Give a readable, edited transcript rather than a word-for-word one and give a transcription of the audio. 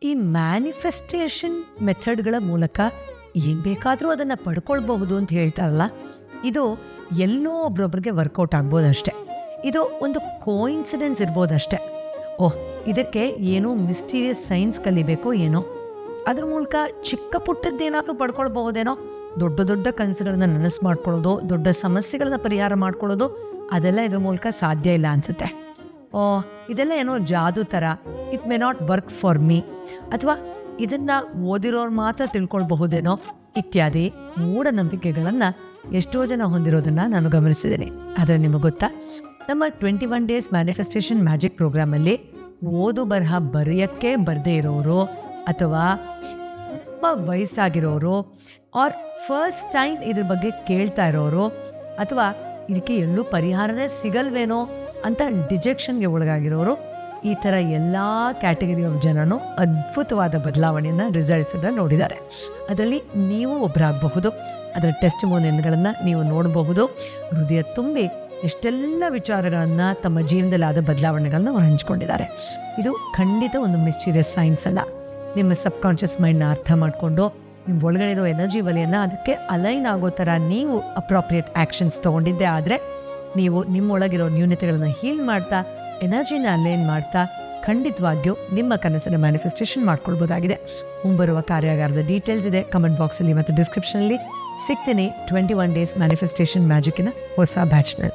ಈ ಮ್ಯಾನಿಫೆಸ್ಟೇಷನ್ ಮೆಥಡ್ಗಳ ಮೂಲಕ ಏನು ಬೇಕಾದರೂ ಅದನ್ನು ಪಡ್ಕೊಳ್ಬಹುದು ಅಂತ ಹೇಳ್ತಾರಲ್ಲ, ಇದು ಎಲ್ಲೋ ಒಬ್ರೊಬ್ರಿಗೆ ವರ್ಕೌಟ್ ಆಗ್ಬೋದಷ್ಟೆ. ಇದು ಒಂದು ಕೋಇನ್ಸಿಡೆನ್ಸ್ ಇರ್ಬೋದಷ್ಟೆ. ಓಹ್, ಇದಕ್ಕೆ ಏನೋ ಮಿಸ್ಟೀರಿಯಸ್ ಸೈನ್ಸ್ ಕಲಿಬೇಕೋ ಏನೋ, ಅದ್ರ ಮೂಲಕ ಚಿಕ್ಕ ಪುಟ್ಟದ್ದೇನಾದರೂ ಪಡ್ಕೊಳ್ಬಹುದೇನೋ. ದೊಡ್ಡ ದೊಡ್ಡ ಕನಸುಗಳನ್ನ ನನಸು ಮಾಡ್ಕೊಳ್ಳೋದು, ದೊಡ್ಡ ಸಮಸ್ಯೆಗಳನ್ನ ಪರಿಹಾರ ಮಾಡ್ಕೊಳ್ಳೋದು, ಅದೆಲ್ಲ ಇದ್ರ ಮೂಲಕ ಸಾಧ್ಯ ಇಲ್ಲ ಅನಿಸುತ್ತೆ. ಇದೆಲ್ಲ ಏನೋ ಜಾದು ಥರ, it may not work for me, ಅಥವಾ ಇದನ್ನು ಓದಿರೋರು ಮಾತ್ರ ತಿಳ್ಕೊಳ್ಬಹುದೇನೋ ಇತ್ಯಾದಿ ಮೂಢನಂಬಿಕೆಗಳನ್ನು ಎಷ್ಟೋ ಜನ ಹೊಂದಿರೋದನ್ನು ನಾನು ಗಮನಿಸಿದ್ದೀನಿ. ಆದರೆ ನಿಮಗೆ ಗೊತ್ತಾ, ನಮ್ಮ 21 ಡೇಸ್ ಮ್ಯಾನಿಫೆಸ್ಟೇಷನ್ ಮ್ಯಾಜಿಕ್ ಪ್ರೋಗ್ರಾಮಲ್ಲಿ ಓದು ಬರಹ ಬರೆಯೋಕ್ಕೆ ಬರದೇ ಇರೋರು, ಅಥವಾ ತುಂಬ ವಯಸ್ಸಾಗಿರೋರು, ಆರ್ ಫಸ್ಟ್ ಟೈಮ್ ಇದ್ರ ಬಗ್ಗೆ ಕೇಳ್ತಾ ಇರೋರು, ಅಥವಾ ಇದಕ್ಕೆ ಎಲ್ಲೂ ಪರಿಹಾರನೇ ಸಿಗಲ್ವೇನೋ ಅಂತ ಡಿಜೆಕ್ಷನ್ಗೆ ಒಳಗಾಗಿರೋರು, ಈ ಥರ ಎಲ್ಲ ಕ್ಯಾಟಗರಿ ಆಫ್ ಜನನು ಅದ್ಭುತವಾದ ಬದಲಾವಣೆಯನ್ನು ರಿಸಲ್ಟ್ಸನ್ನು ನೋಡಿದ್ದಾರೆ. ಅದರಲ್ಲಿ ನೀವು ಒಬ್ಬರಾಗಬಹುದು. ಅದರ ಟೆಸ್ಟಿಮೋನಿಯಲ್ಗಳನ್ನು ನೀವು ನೋಡಬಹುದು. ಹೃದಯ ತುಂಬಿ ಎಷ್ಟೆಲ್ಲ ವಿಚಾರಗಳನ್ನು ತಮ್ಮ ಜೀವನದಲ್ಲಿ ಆದ ಬದಲಾವಣೆಗಳನ್ನು ಅವರು ಹಂಚ್ಕೊಂಡಿದ್ದಾರೆ. ಇದು ಖಂಡಿತ ಒಂದು ಮಿಸ್ಟೀರಿಯಸ್ ಸೈನ್ಸ್ ಅಲ್ಲ. ನಿಮ್ಮ ಸಬ್ಕಾನ್ಷಿಯಸ್ ಮೈಂಡ್ನ ಅರ್ಥ ಮಾಡಿಕೊಂಡು ನಿಮ್ಮ ಒಳಗಡೆ ಇರೋ ಎನರ್ಜಿ ವಲೆಯನ್ನು ಅದಕ್ಕೆ ಅಲೈನ್ ಆಗೋ ಥರ ನೀವು ಅಪ್ರಾಪ್ರಿಯೇಟ್ ಆ್ಯಕ್ಷನ್ಸ್ ತೊಗೊಂಡಿದ್ದೆ ಆದರೆ, ನೀವು ನಿಮ್ಮೊಳಗಿರೋ ನ್ಯೂನತೆಗಳನ್ನು ಹೀಲ್ ಮಾಡ್ತಾ, ಎನರ್ಜಿನ ಅಲೈನ್ ಮಾಡ್ತಾ, ಖಂಡಿತವಾಗಿಯೂ ನಿಮ್ಮ ಕನಸನ್ನು ಮ್ಯಾನಿಫೆಸ್ಟೇಷನ್ ಮಾಡ್ಕೊಳ್ಬೋದಾಗಿದೆ. ಮುಂಬರುವ ಕಾರ್ಯಾಗಾರದ ಡೀಟೇಲ್ಸ್ ಇದೆ ಕಮೆಂಟ್ ಬಾಕ್ಸಲ್ಲಿ ಮತ್ತು ಡಿಸ್ಕ್ರಿಪ್ಷನಲ್ಲಿ. ಸಿಗ್ತೀನಿ 21 ಡೇಸ್ ಮ್ಯಾನಿಫೆಸ್ಟೇಷನ್ ಮ್ಯಾಜಿಕ್ಕಿನ ಹೊಸ ಬ್ಯಾಚ್ನಲ್ಲಿ.